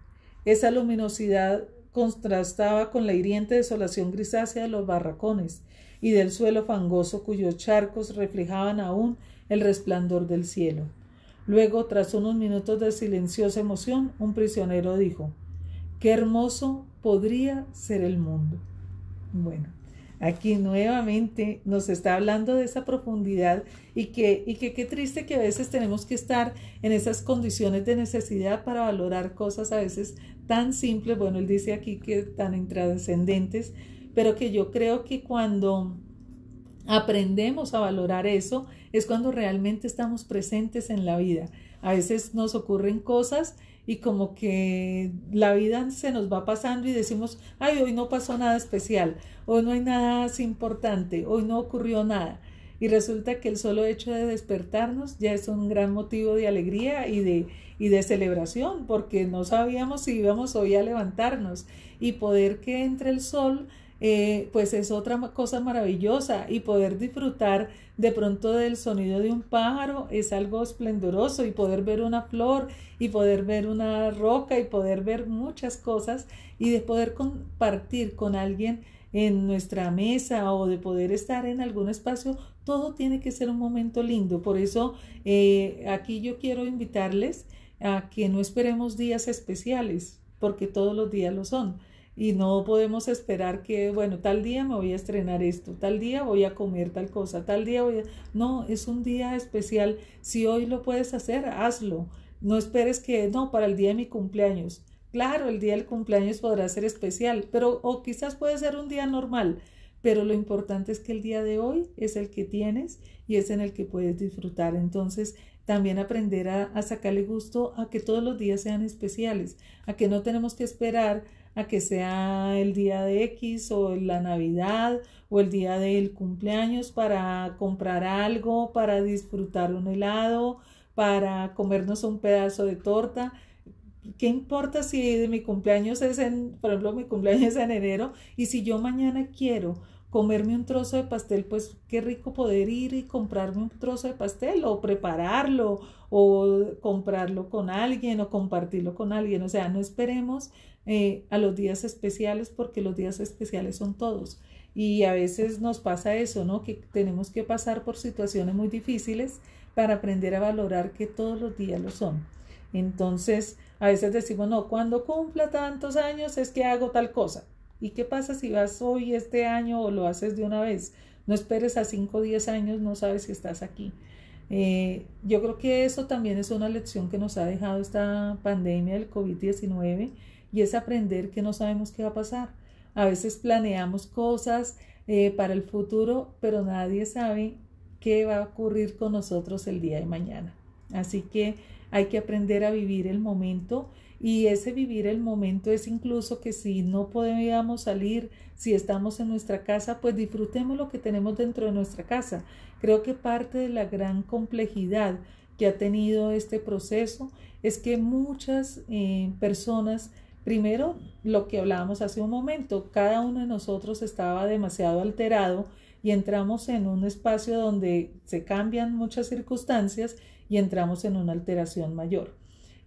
Esa luminosidad contrastaba con la hiriente desolación grisácea de los barracones y del suelo fangoso cuyos charcos reflejaban aún el resplandor del cielo. Luego, tras unos minutos de silenciosa emoción, un prisionero dijo: «Qué hermoso podría ser el mundo». Bueno, aquí nuevamente nos está hablando de esa profundidad y que qué triste que a veces tenemos que estar en esas condiciones de necesidad para valorar cosas a veces tan simples. Bueno, él dice aquí que tan intrascendentes, pero que yo creo que cuando aprendemos a valorar eso es cuando realmente estamos presentes en la vida. A veces nos ocurren cosas y como que la vida se nos va pasando y decimos: ay, hoy no pasó nada especial, hoy no hay nada así importante, hoy no ocurrió nada. Y resulta que el solo hecho de despertarnos ya es un gran motivo de alegría y de celebración, porque no sabíamos si íbamos hoy a levantarnos, y poder que entre el sol pues es otra cosa maravillosa, y poder disfrutar de pronto del sonido de un pájaro es algo esplendoroso, y poder ver una flor y poder ver una roca y poder ver muchas cosas, y de poder compartir con alguien en nuestra mesa o de poder estar en algún espacio, todo tiene que ser un momento lindo. Por eso aquí yo quiero invitarles a que no esperemos días especiales, porque todos los días lo son. Y no podemos esperar que, bueno, tal día me voy a estrenar esto, tal día voy a comer tal cosa, tal día voy a... No, es un día especial. Si hoy lo puedes hacer, hazlo. No esperes que, no, para el día de mi cumpleaños. Claro, el día del cumpleaños podrá ser especial, pero o quizás puede ser un día normal, pero lo importante es que el día de hoy es el que tienes y es en el que puedes disfrutar. Entonces, también aprender a sacarle gusto a que todos los días sean especiales, a que no tenemos que esperar a que sea el día de X o la Navidad o el día del cumpleaños para comprar algo, para disfrutar un helado, para comernos un pedazo de torta. ¿Qué importa si de mi cumpleaños es por ejemplo, mi cumpleaños es en enero, y si yo mañana quiero comerme un trozo de pastel, pues qué rico poder ir y comprarme un trozo de pastel o prepararlo o comprarlo con alguien o compartirlo con alguien? O sea, no esperemos a los días especiales, porque los días especiales son todos. Y a veces nos pasa eso, ¿no? Que tenemos que pasar por situaciones muy difíciles para aprender a valorar que todos los días lo son. Entonces, a veces decimos: no, cuando cumpla tantos años es que hago tal cosa. ¿Y qué pasa si vas hoy, este año, o lo haces de una vez? No esperes a 5 o 10 años, no sabes si estás aquí. Yo creo que eso también es una lección que nos ha dejado esta pandemia del COVID-19, y es aprender que no sabemos qué va a pasar. A veces planeamos cosas para el futuro, pero nadie sabe qué va a ocurrir con nosotros el día de mañana. Así que hay que aprender a vivir el momento, y ese vivir el momento es incluso que si no podemos salir, si estamos en nuestra casa, pues disfrutemos lo que tenemos dentro de nuestra casa. Creo que parte de la gran complejidad que ha tenido este proceso es que muchas personas, primero, lo que hablábamos hace un momento, cada uno de nosotros estaba demasiado alterado y entramos en un espacio donde se cambian muchas circunstancias y entramos en una alteración mayor.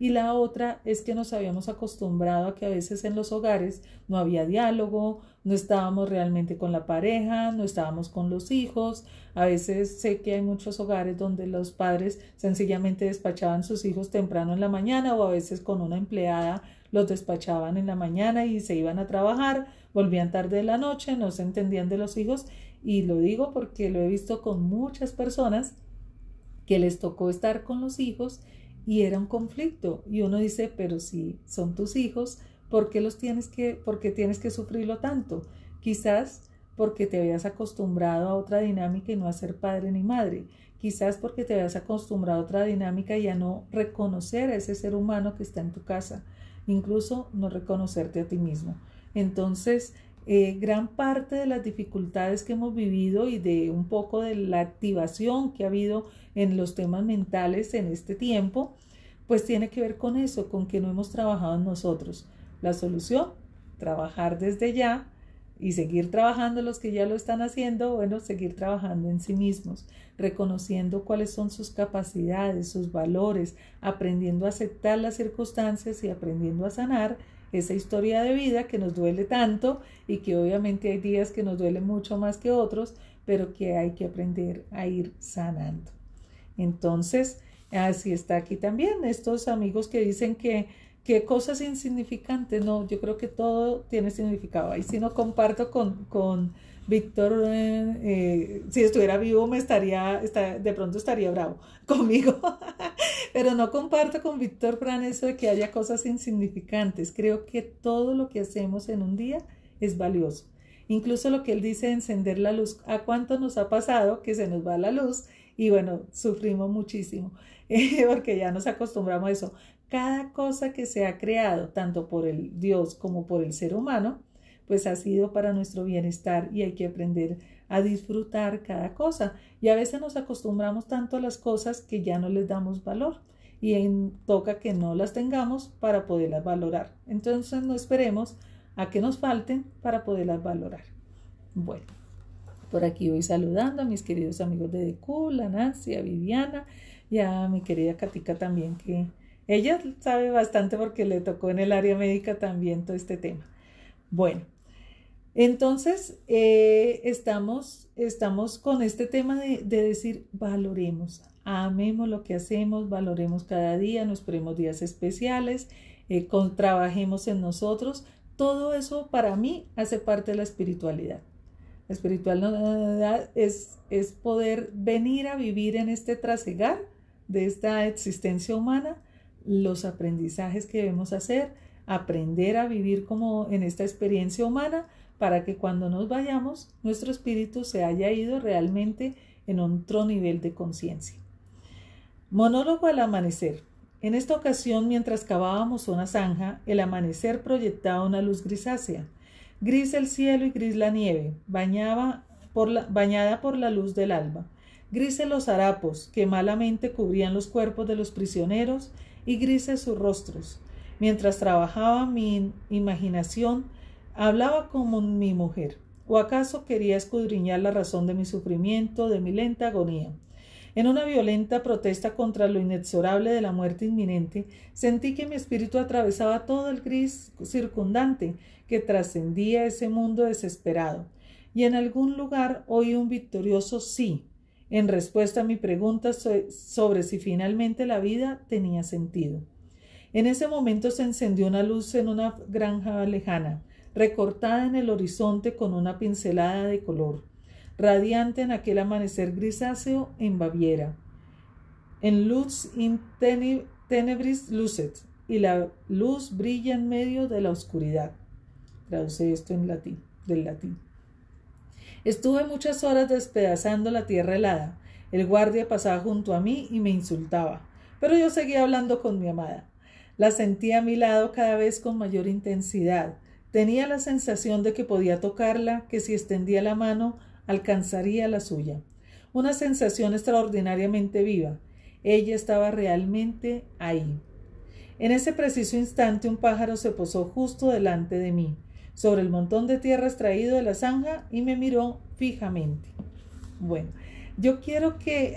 Y la otra es que nos habíamos acostumbrado a que a veces en los hogares no había diálogo, no estábamos realmente con la pareja, no estábamos con los hijos. A veces sé que hay muchos hogares donde los padres sencillamente despachaban sus hijos temprano en la mañana, o a veces con una empleada los despachaban en la mañana y se iban a trabajar, volvían tarde de la noche, no se entendían de los hijos. Y lo digo porque lo he visto con muchas personas que les tocó estar con los hijos y era un conflicto, y uno dice: pero si son tus hijos, ¿por qué tienes que sufrirlo tanto? Quizás porque te habías acostumbrado a otra dinámica y no a ser padre ni madre. Quizás porque te habías acostumbrado a otra dinámica y a no reconocer a ese ser humano que está en tu casa, incluso no reconocerte a ti mismo. Entonces, gran parte de las dificultades que hemos vivido y de un poco de la activación que ha habido en los temas mentales en este tiempo, pues tiene que ver con eso, con que no hemos trabajado en nosotros. La solución: trabajar desde ya, y seguir trabajando los que ya lo están haciendo, bueno, seguir trabajando en sí mismos, reconociendo cuáles son sus capacidades, sus valores, aprendiendo a aceptar las circunstancias y aprendiendo a sanar esa historia de vida que nos duele tanto y que obviamente hay días que nos duele mucho más que otros, pero que hay que aprender a ir sanando. Entonces, así está aquí también estos amigos que dicen que cosas insignificantes, no, yo creo que todo tiene significado. Ahí sí no comparto con Víctor, si estuviera vivo de pronto estaría bravo conmigo, pero no comparto con Víctor Fran eso de que haya cosas insignificantes. Creo que todo lo que hacemos en un día es valioso. Incluso lo que él dice de encender la luz. ¿A cuánto nos ha pasado que se nos va la luz? Y bueno, sufrimos muchísimo porque ya nos acostumbramos a eso. Cada cosa que se ha creado, tanto por el Dios como por el ser humano, pues ha sido para nuestro bienestar y hay que aprender a disfrutar cada cosa. Y a veces nos acostumbramos tanto a las cosas que ya no les damos valor y toca que no las tengamos para poderlas valorar. Entonces no esperemos a que nos falten para poderlas valorar. Bueno, por aquí voy saludando a mis queridos amigos de DQ, a Nancy, a Viviana y a mi querida Katica también, que ella sabe bastante porque le tocó en el área médica también todo este tema. Bueno, entonces estamos con este tema de decir valoremos, amemos lo que hacemos, valoremos cada día, no esperemos días especiales, trabajemos en nosotros. Todo eso para mí hace parte de la espiritualidad. La espiritualidad es poder venir a vivir en este trasegar de esta existencia humana, los aprendizajes que debemos hacer, aprender a vivir como en esta experiencia humana para que cuando nos vayamos, nuestro espíritu se haya ido realmente en otro nivel de conciencia. Monólogo al amanecer. En esta ocasión, mientras cavábamos una zanja, el amanecer proyectaba una luz grisácea. Gris el cielo y gris la nieve, bañada por la luz del alba. Grises los harapos que malamente cubrían los cuerpos de los prisioneros y grises sus rostros. Mientras trabajaba mi imaginación, hablaba como mi mujer. ¿O acaso quería escudriñar la razón de mi sufrimiento, de mi lenta agonía? En una violenta protesta contra lo inexorable de la muerte inminente, sentí que mi espíritu atravesaba todo el gris circundante que trascendía ese mundo desesperado. Y en algún lugar oí un victorioso sí, en respuesta a mi pregunta sobre si finalmente la vida tenía sentido. En ese momento se encendió una luz en una granja lejana, recortada en el horizonte con una pincelada de color, radiante en aquel amanecer grisáceo en Baviera. En luz in tenebris lucet, y la luz brilla en medio de la oscuridad. Traduce esto en latín, del latín. Estuve muchas horas despedazando la tierra helada. El guardia pasaba junto a mí y me insultaba, pero yo seguía hablando con mi amada. La sentía a mi lado cada vez con mayor intensidad. Tenía la sensación de que podía tocarla, que si extendía la mano alcanzaría la suya. Una sensación extraordinariamente viva. Ella estaba realmente ahí. En ese preciso instante un pájaro se posó justo delante de mí, sobre el montón de tierra extraído de la zanja, y me miró fijamente. Bueno, yo quiero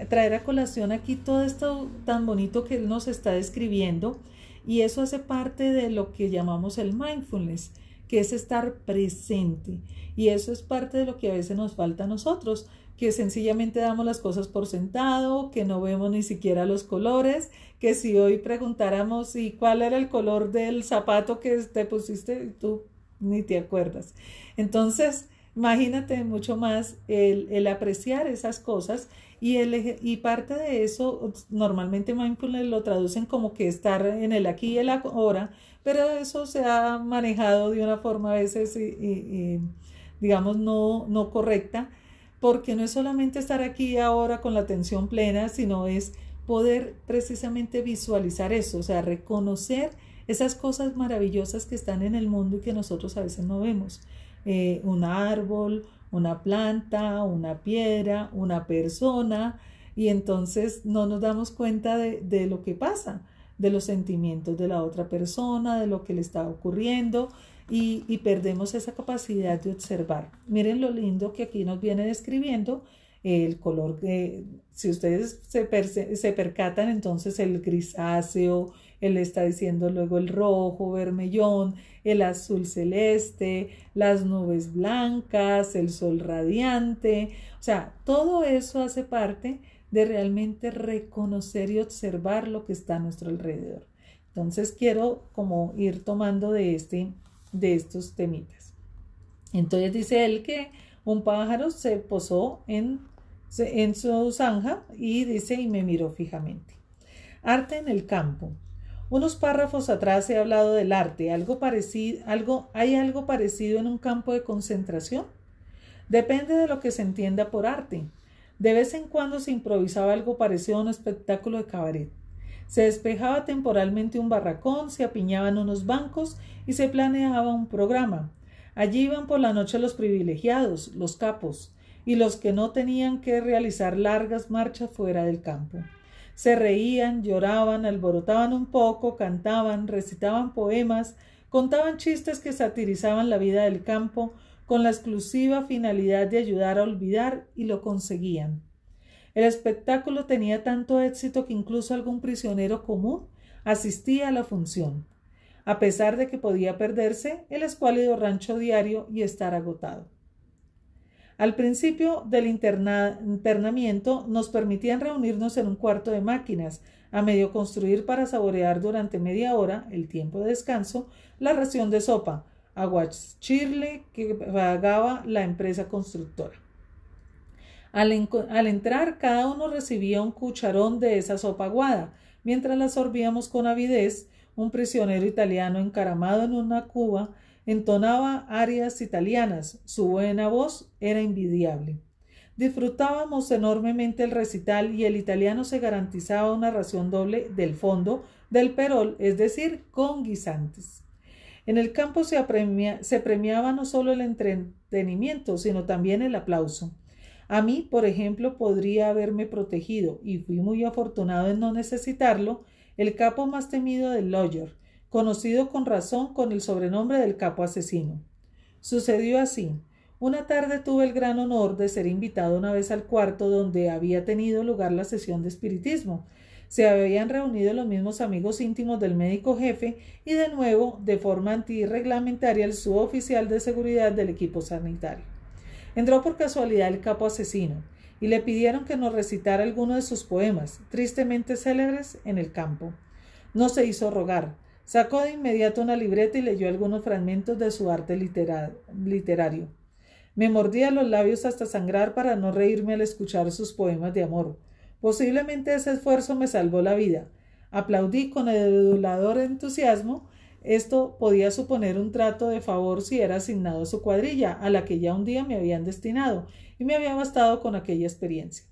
traer a colación aquí todo esto tan bonito que él nos está describiendo, y eso hace parte de lo que llamamos el mindfulness, que es estar presente, y eso es parte de lo que a veces nos falta a nosotros, que sencillamente damos las cosas por sentado, que no vemos ni siquiera los colores, que si hoy preguntáramos ¿y cuál era el color del zapato que te pusiste? Tú ni te acuerdas. Entonces, imagínate mucho más el apreciar esas cosas y parte de eso, normalmente mindfulness lo traducen como que estar en el aquí y el ahora, pero eso se ha manejado de una forma a veces digamos no correcta, porque no es solamente estar aquí y ahora con la atención plena, sino es poder precisamente visualizar eso, o sea, reconocer esas cosas maravillosas que están en el mundo y que nosotros a veces no vemos. Un árbol, una planta, una piedra, una persona, y entonces no nos damos cuenta de lo que pasa. de los sentimientos de la otra persona, de lo que le está ocurriendo, y perdemos esa capacidad de observar. Miren lo lindo que aquí nos viene describiendo el color. Si ustedes se percatan, entonces el grisáceo, él está diciendo luego el rojo, vermellón, el azul celeste, las nubes blancas, el sol radiante. O sea, todo eso hace parte de realmente reconocer y observar lo que está a nuestro alrededor. Entonces quiero como ir tomando de estos temitas. Entonces dice él que un pájaro se posó en su zanja y dice, y me miró fijamente. Arte en el campo. Unos párrafos atrás he hablado del arte. ¿Hay algo parecido en un campo de concentración? Depende de lo que se entienda por arte. De vez en cuando se improvisaba algo parecido a un espectáculo de cabaret. Se despejaba temporalmente un barracón, se apiñaban unos bancos y se planeaba un programa. Allí iban por la noche los privilegiados, los capos, y los que no tenían que realizar largas marchas fuera del campo. Se reían, lloraban, alborotaban un poco, cantaban, recitaban poemas, contaban chistes que satirizaban la vida del campo con la exclusiva finalidad de ayudar a olvidar, y lo conseguían. El espectáculo tenía tanto éxito que incluso algún prisionero común asistía a la función, a pesar de que podía perderse el escuálido rancho diario y estar agotado. Al principio del internamiento nos permitían reunirnos en un cuarto de máquinas, a medio construir para saborear durante media hora, el tiempo de descanso, la ración de sopa, aguachirle que pagaba la empresa constructora. Al entrar, cada uno recibía un cucharón de esa sopa aguada. Mientras la sorbíamos con avidez, un prisionero italiano encaramado en una cuba entonaba arias italianas. Su buena voz era envidiable. Disfrutábamos enormemente el recital y el italiano se garantizaba una ración doble del fondo del perol, es decir, con guisantes. En el campo se premiaba no solo el entretenimiento, sino también el aplauso. A mí, por ejemplo, podría haberme protegido, y fui muy afortunado en no necesitarlo, el capo más temido del lawyer, conocido con razón con el sobrenombre del capo asesino. Sucedió así. Una tarde tuve el gran honor de ser invitado una vez al cuarto donde había tenido lugar la sesión de espiritismo. Se habían reunido los mismos amigos íntimos del médico jefe y de nuevo, de forma antirreglamentaria, el suboficial de seguridad del equipo sanitario. Entró por casualidad el capo asesino y le pidieron que nos recitara alguno de sus poemas, tristemente célebres en el campo. No se hizo rogar. Sacó de inmediato una libreta y leyó algunos fragmentos de su arte literario. Me mordía los labios hasta sangrar para no reírme al escuchar sus poemas de amor. Posiblemente ese esfuerzo me salvó la vida. Aplaudí con adulador entusiasmo. Esto podía suponer un trato de favor si era asignado a su cuadrilla, a la que ya un día me habían destinado, y me había bastado con aquella experiencia.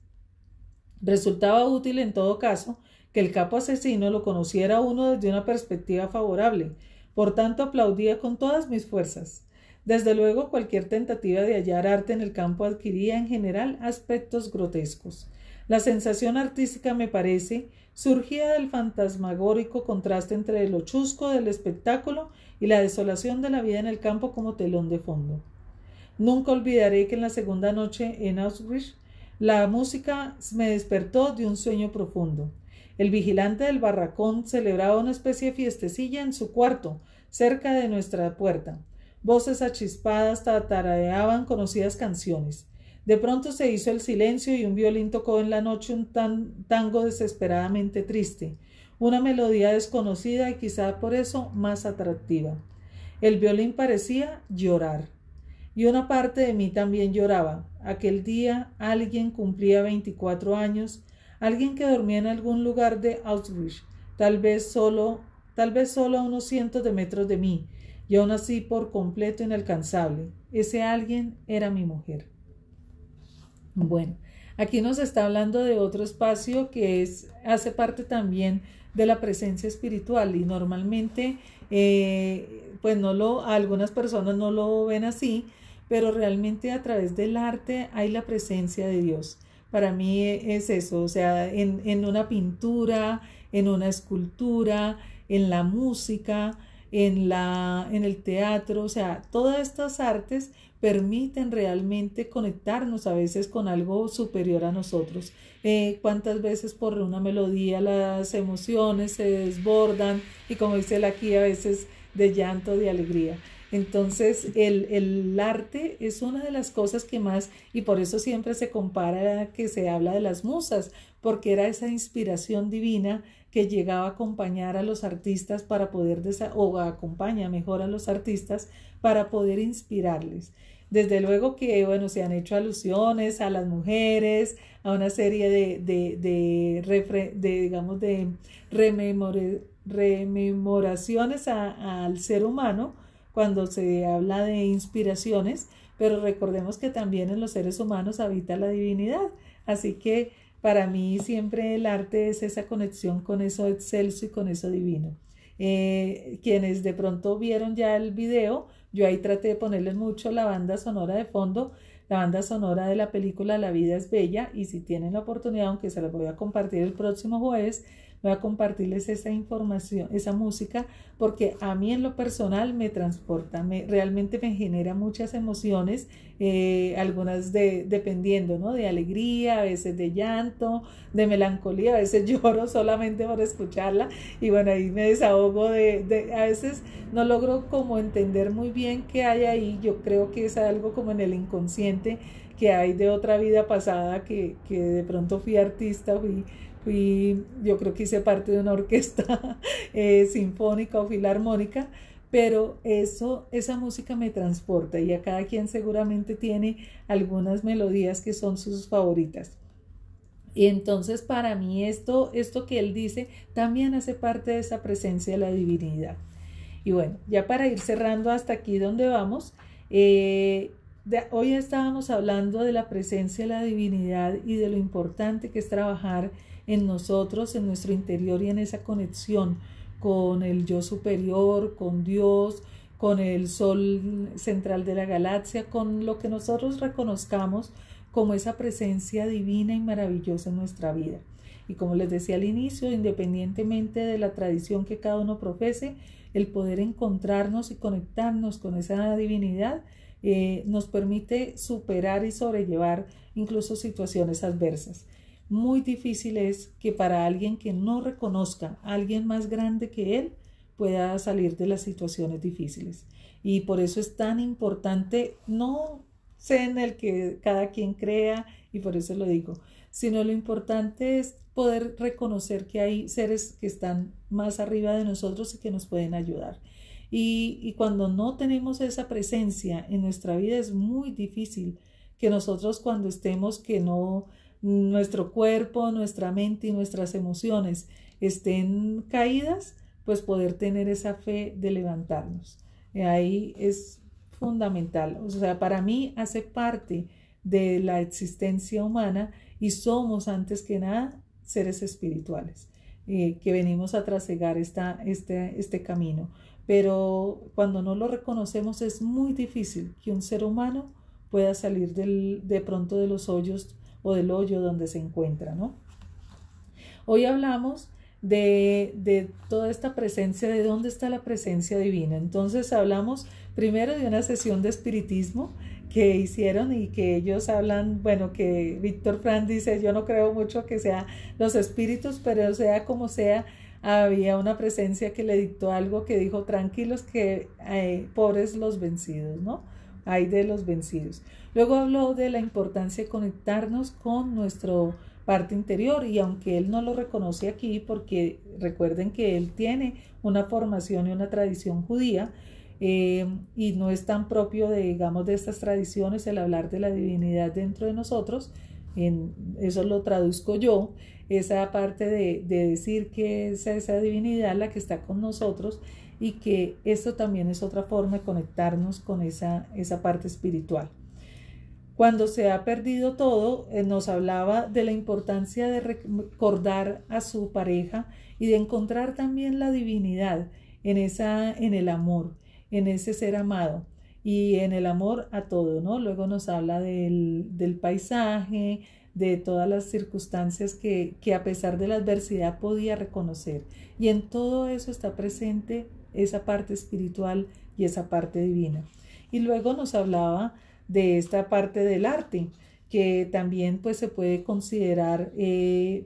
Resultaba útil en todo caso que el capo asesino lo conociera uno desde una perspectiva favorable, por tanto aplaudía con todas mis fuerzas. Desde luego, cualquier tentativa de hallar arte en el campo adquiría en general aspectos grotescos. La sensación artística, me parece, surgía del fantasmagórico contraste entre lo chusco del espectáculo y la desolación de la vida en el campo como telón de fondo. Nunca olvidaré que en la segunda noche en Auschwitz la música me despertó de un sueño profundo. El vigilante del barracón celebraba una especie de fiestecilla en su cuarto, cerca de nuestra puerta. Voces achispadas tarareaban conocidas canciones. De pronto se hizo el silencio y un violín tocó en la noche un tango desesperadamente triste, una melodía desconocida y quizá por eso más atractiva. El violín parecía llorar, y una parte de mí también lloraba. Aquel día alguien cumplía 24 años, alguien que dormía en algún lugar de Auschwitz, tal vez solo a unos cientos de metros de mí, y aún así por completo inalcanzable. Ese alguien era mi mujer. Bueno, aquí nos está hablando de otro espacio que hace parte también de la presencia espiritual y normalmente algunas personas no lo ven así, pero realmente a través del arte hay la presencia de Dios. Para mí es eso, o sea, en una pintura, en una escultura, en la música, en el teatro. O sea, todas estas artes permiten realmente conectarnos a veces con algo superior a nosotros. Cuántas veces por una melodía las emociones se desbordan y, como dice él aquí, a veces de llanto, de alegría. Entonces el arte es una de las cosas que más, y por eso siempre se compara, que se habla de las musas, porque era esa inspiración divina que llegaba a acompañar a los artistas para poder, o acompaña mejor a los artistas para poder inspirarles. Desde luego que, bueno, se han hecho alusiones a las mujeres, a una serie digamos, de rememoraciones al ser humano cuando se habla de inspiraciones, pero recordemos que también en los seres humanos habita la divinidad. Así que para mí siempre el arte es esa conexión con eso excelso y con eso divino. Quienes de pronto vieron ya el video, yo ahí traté de ponerles mucho la banda sonora de fondo, la banda sonora de la película La vida es bella, y si tienen la oportunidad, aunque se las voy a compartir el próximo jueves, voy a compartirles esa información, esa música, porque a mí en lo personal me transporta, realmente me genera muchas emociones, algunas dependiendo, ¿no? De alegría, a veces de llanto, de melancolía, a veces lloro solamente por escucharla, y bueno, ahí me desahogo a veces no logro como entender muy bien qué hay ahí. Yo creo que es algo como en el inconsciente que hay de otra vida pasada, que de pronto fui artista, yo creo que hice parte de una orquesta sinfónica o filarmónica, pero esa música me transporta, y a cada quien seguramente tiene algunas melodías que son sus favoritas. Y entonces para mí esto que él dice también hace parte de esa presencia de la divinidad. Y bueno, ya para ir cerrando hasta aquí donde vamos, hoy estábamos hablando de la presencia de la divinidad y de lo importante que es trabajar en nosotros, en nuestro interior, y en esa conexión con el yo superior, con Dios, con el sol central de la galaxia, con lo que nosotros reconozcamos como esa presencia divina y maravillosa en nuestra vida. Y como les decía al inicio, independientemente de la tradición que cada uno profese, el poder encontrarnos y conectarnos con esa divinidad nos permite superar y sobrellevar incluso situaciones adversas. Muy difícil es que para alguien que no reconozca a alguien más grande que él pueda salir de las situaciones difíciles. Y por eso es tan importante, no sé en el que cada quien crea, y por eso lo digo, sino lo importante es poder reconocer que hay seres que están más arriba de nosotros y que nos pueden ayudar. Y cuando no tenemos esa presencia en nuestra vida, es muy difícil que nosotros, cuando estemos, que no, nuestro cuerpo, nuestra mente y nuestras emociones estén caídas, pues poder tener esa fe de levantarnos. Ahí es fundamental. O sea, para mí hace parte de la existencia humana, y somos antes que nada seres espirituales, que venimos a trasegar este camino. Pero cuando no lo reconocemos, es muy difícil que un ser humano pueda salir de pronto de los hoyos o del hoyo donde se encuentra, ¿no? Hoy hablamos de toda esta presencia, de dónde está la presencia divina. Entonces hablamos primero de una sesión de espiritismo que hicieron, y que ellos hablan, bueno, que Víctor Frank dice: yo no creo mucho que sea los espíritus, pero sea como sea, había una presencia que le dictó algo, que dijo: tranquilos, que pobres los vencidos, ¿no? Hay de los vencidos. Luego habló de la importancia de conectarnos con nuestro parte interior, y aunque él no lo reconoce aquí, porque recuerden que él tiene una formación y una tradición judía, y no es tan propio digamos, de estas tradiciones el hablar de la divinidad dentro de nosotros. Eso lo traduzco yo, esa parte de decir que es esa divinidad la que está con nosotros, y que esto también es otra forma de conectarnos con esa parte espiritual. Cuando se ha perdido todo, nos hablaba de la importancia de recordar a su pareja y de encontrar también la divinidad en el amor, en ese ser amado y en el amor a todo, ¿no? Luego nos habla del paisaje, de todas las circunstancias que a pesar de la adversidad podía reconocer. Y en todo eso está presente esa parte espiritual y esa parte divina. Y luego nos hablaba de esta parte del arte, que también pues se puede considerar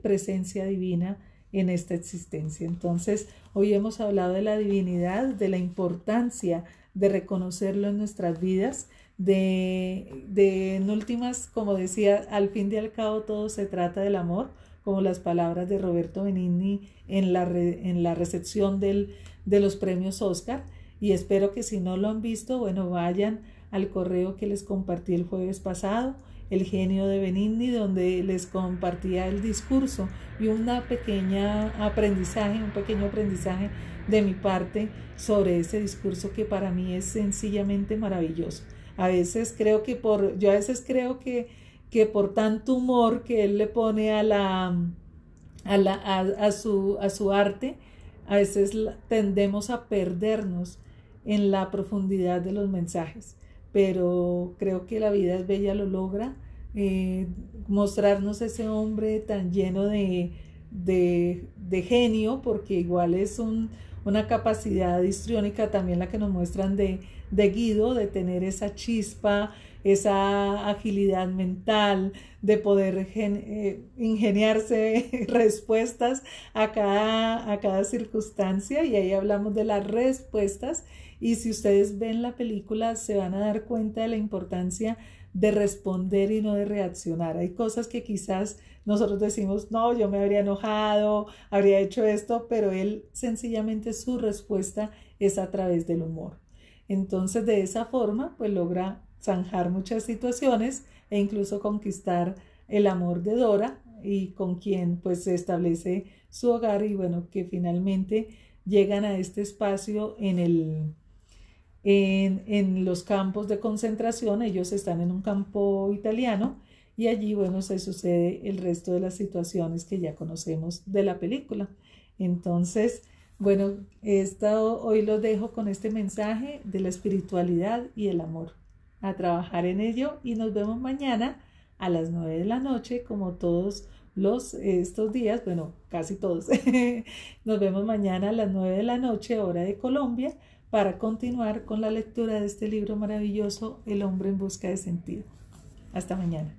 presencia divina en esta existencia. Entonces, hoy hemos hablado de la divinidad, de la importancia de reconocerlo en nuestras vidas, en últimas, como decía, al fin y al cabo todo se trata del amor, como las palabras de Roberto Benigni en la recepción de los premios Oscar. Y espero que si no lo han visto, bueno, vayan al correo que les compartí el jueves pasado, El genio de Benigni, donde les compartía el discurso y un pequeño aprendizaje de mi parte sobre ese discurso que para mí es sencillamente maravilloso. A veces creo que por tanto humor que él le pone a su arte, a veces tendemos a perdernos en la profundidad de los mensajes, pero creo que La vida es bella lo logra, mostrarnos ese hombre tan lleno de genio, porque igual es una capacidad histriónica también la que nos muestran de Guido, de tener esa chispa, esa agilidad mental, de poder ingeniarse respuestas a cada circunstancia, y ahí hablamos de las respuestas. Y si ustedes ven la película se van a dar cuenta de la importancia de responder y no de reaccionar. Hay cosas que quizás nosotros decimos, no, yo me habría enojado, habría hecho esto, pero él sencillamente su respuesta es a través del humor. Entonces de esa forma pues logra zanjar muchas situaciones e incluso conquistar el amor de Dora, y con quien pues se establece su hogar, y bueno, que finalmente llegan a este espacio en los campos de concentración. Ellos están en un campo italiano y allí, bueno, se sucede el resto de las situaciones que ya conocemos de la película. Entonces, bueno, hoy los dejo con este mensaje de la espiritualidad y el amor. A trabajar en ello, y nos vemos mañana a las 9 de la noche, como todos estos días, bueno, casi todos. Nos vemos mañana a las 9 de la noche, hora de Colombia, para continuar con la lectura de este libro maravilloso, El hombre en busca de sentido. Hasta mañana.